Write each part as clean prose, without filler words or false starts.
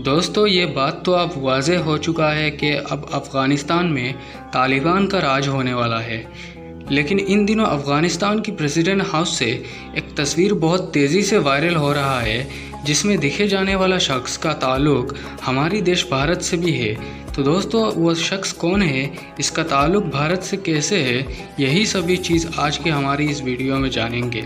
دوستو یہ بات تو اب واضح ہو چکا ہے کہ اب افغانستان میں طالبان کا راج ہونے والا ہے، لیکن ان دنوں افغانستان کی پریزیڈنٹ ہاؤس سے ایک تصویر بہت تیزی سے وائرل ہو رہا ہے جس میں دکھے جانے والا شخص کا تعلق ہماری دیش بھارت سے بھی ہے۔ تو دوستو وہ شخص کون ہے، اس کا تعلق بھارت سے کیسے ہے، یہی سبھی چیز آج کے ہماری اس ویڈیو میں جانیں گے۔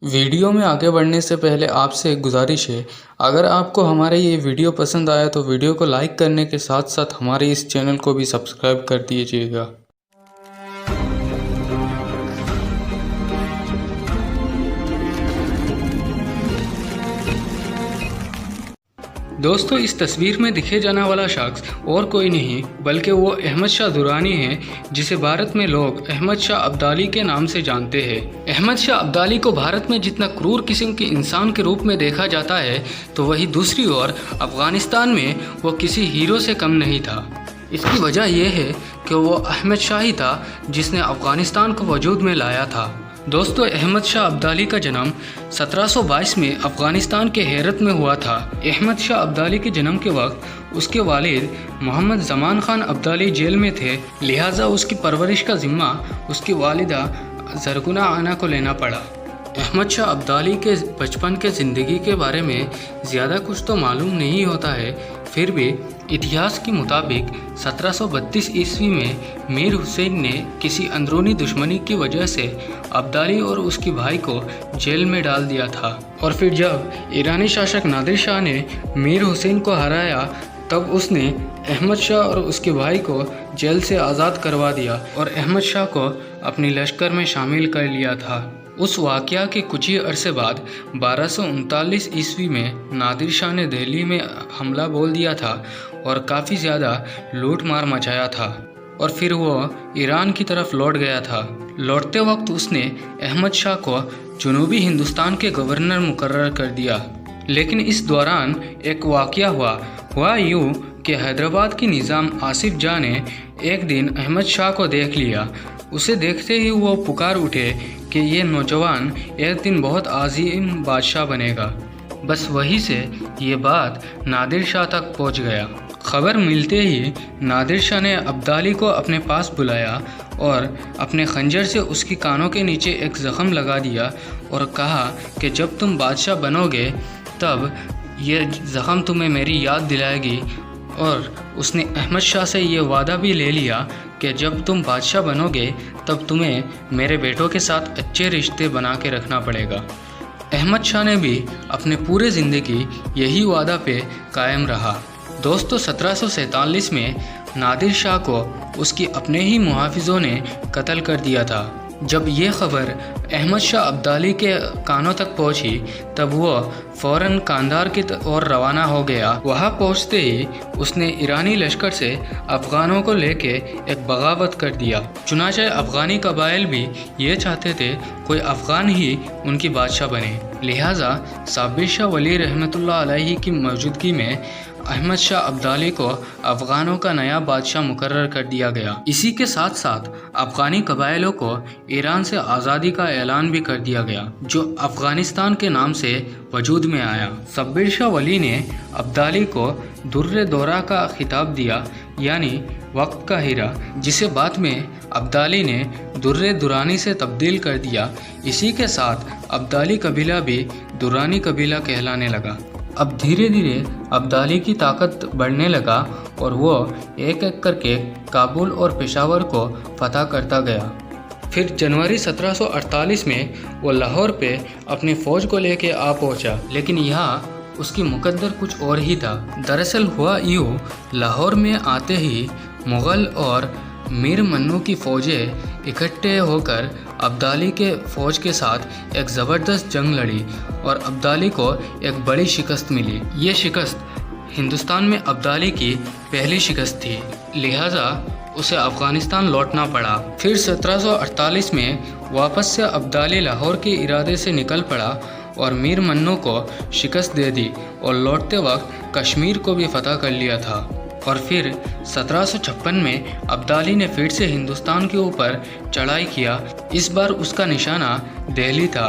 ویڈیو میں آگے بڑھنے سے پہلے آپ سے ایک گزارش ہے، اگر آپ کو ہمارے یہ ویڈیو پسند آیا تو ویڈیو کو لائک کرنے کے ساتھ ساتھ ہمارے اس چینل کو بھی سبسکرائب کر دیجیے گا۔ دوستو اس تصویر میں دکھے جانے والا شخص اور کوئی نہیں بلکہ وہ احمد شاہ درانی ہے، جسے بھارت میں لوگ احمد شاہ ابدالی کے نام سے جانتے ہیں۔ احمد شاہ ابدالی کو بھارت میں جتنا کرور قسم کے انسان کے روپ میں دیکھا جاتا ہے تو وہی دوسری اور افغانستان میں وہ کسی ہیرو سے کم نہیں تھا۔ اس کی وجہ یہ ہے کہ وہ احمد شاہ ہی تھا جس نے افغانستان کو وجود میں لایا تھا۔ دوستو احمد شاہ ابدالی کا جنم 1722 میں افغانستان کے ہیرت میں ہوا تھا۔ احمد شاہ ابدالی کے جنم کے وقت اس کے والد محمد زمان خان ابدالی جیل میں تھے، لہٰذا اس کی پرورش کا ذمہ اس کی والدہ زرگنا آنا کو لینا پڑا۔ احمد شاہ ابدالی کے بچپن کے زندگی کے بارے میں زیادہ کچھ تو معلوم نہیں ہوتا ہے، پھر بھی اتہاس کے مطابق 1732 عیسوی میں میر حسین نے کسی اندرونی دشمنی کی وجہ سے ابدالی اور اس کے بھائی کو جیل میں ڈال دیا تھا، اور پھر جب ایرانی شاشک نادر شاہ نے میر حسین کو ہرایا تب اس نے احمد شاہ اور اس کے بھائی کو جیل سے آزاد کروا دیا اور احمد شاہ کو اپنی لشکر میں شامل کر لیا تھا۔ اس واقعہ کے کچھ ہی عرصے بعد 1239 عیسوی میں نادر شاہ نے دہلی میں حملہ بول دیا تھا اور کافی زیادہ لوٹ مار مچایا تھا، اور پھر وہ ایران کی طرف لوٹ گیا تھا۔ لوٹتے وقت اس نے احمد شاہ کو جنوبی ہندوستان کے گورنر مقرر کر دیا، لیکن اس دوران ایک واقعہ ہوا یوں کہ حیدرآباد کی نظام آصف جاں نے ایک دن احمد شاہ کو دیکھ لیا۔ اسے دیکھتے ہی وہ پکار اٹھے کہ یہ نوجوان ایک دن بہت عظیم بادشاہ بنے گا۔ بس وہیں سے یہ بات نادر شاہ تک پہنچ گیا۔ خبر ملتے ہی نادر شاہ نے ابدالی کو اپنے پاس بلایا اور اپنے خنجر سے اس کی کانوں کے نیچے ایک زخم لگا دیا اور کہا کہ جب تم بادشاہ بنو گے تب یہ زخم تمہیں میری یاد دلائے گی، اور اس نے احمد شاہ سے یہ وعدہ بھی لے لیا کہ جب تم بادشاہ بنو گے تب تمہیں میرے بیٹوں کے ساتھ اچھے رشتے بنا کے رکھنا پڑے گا۔ احمد شاہ نے بھی اپنے پورے زندگی یہی وعدہ پہ قائم رہا۔ دوستو 1747 میں نادر شاہ کو اس کی اپنے ہی محافظوں نے قتل کر دیا تھا۔ جب یہ خبر احمد شاہ ابدالی کے کانوں تک پہنچی تب وہ فوراً کاندار کی اور روانہ ہو گیا۔ وہاں پہنچتے ہی اس نے ایرانی لشکر سے افغانوں کو لے کے ایک بغاوت کر دیا۔ چنانچہ افغانی قبائل بھی یہ چاہتے تھے کوئی افغان ہی ان کی بادشاہ بنے، لہٰذا صابر شاہ ولی رحمۃ اللہ علیہ کی موجودگی میں احمد شاہ ابدالی کو افغانوں کا نیا بادشاہ مقرر کر دیا گیا۔ اسی کے ساتھ ساتھ افغانی قبائلوں کو ایران سے آزادی کا اعلان بھی کر دیا گیا، جو افغانستان کے نام سے وجود میں آیا۔ صابر شاہ ولی نے ابدالی کو در دورہ کا خطاب دیا، یعنی وقت کا ہیرا، جسے بعد میں ابدالی نے در درانی سے تبدیل کر دیا۔ اسی کے ساتھ ابدالی قبیلہ بھی درانی قبیلہ کہلانے لگا۔ اب دھیرے دھیرے ابدالی کی طاقت بڑھنے لگا اور وہ ایک ایک کر کے کابل اور پشاور کو فتح کرتا گیا۔ پھر جنوری 1748 میں وہ لاہور پہ اپنی فوج کو لے کے آ پہنچا، لیکن یہاں اس کی مقدر کچھ اور ہی تھا۔ دراصل ہوا یوں، لاہور میں آتے ہی مغل اور میر منو کی فوجیں اکٹھے ہو کر ابدالی کے فوج کے ساتھ ایک زبردست جنگ لڑی اور ابدالی کو ایک بڑی شکست ملی۔ یہ شکست ہندوستان میں ابدالی کی پہلی شکست تھی، لہٰذا اسے افغانستان لوٹنا پڑا۔ پھر 1748 میں واپس سے ابدالی لاہور کے ارادے سے نکل پڑا اور میر منو کو شکست دے دی اور لوٹتے وقت کشمیر کو بھی فتح کر لیا تھا۔ اور پھر 1756 میں ابدالی نے پھر سے ہندوستان کے اوپر چڑھائی کیا۔ اس بار اس کا نشانہ دہلی تھا۔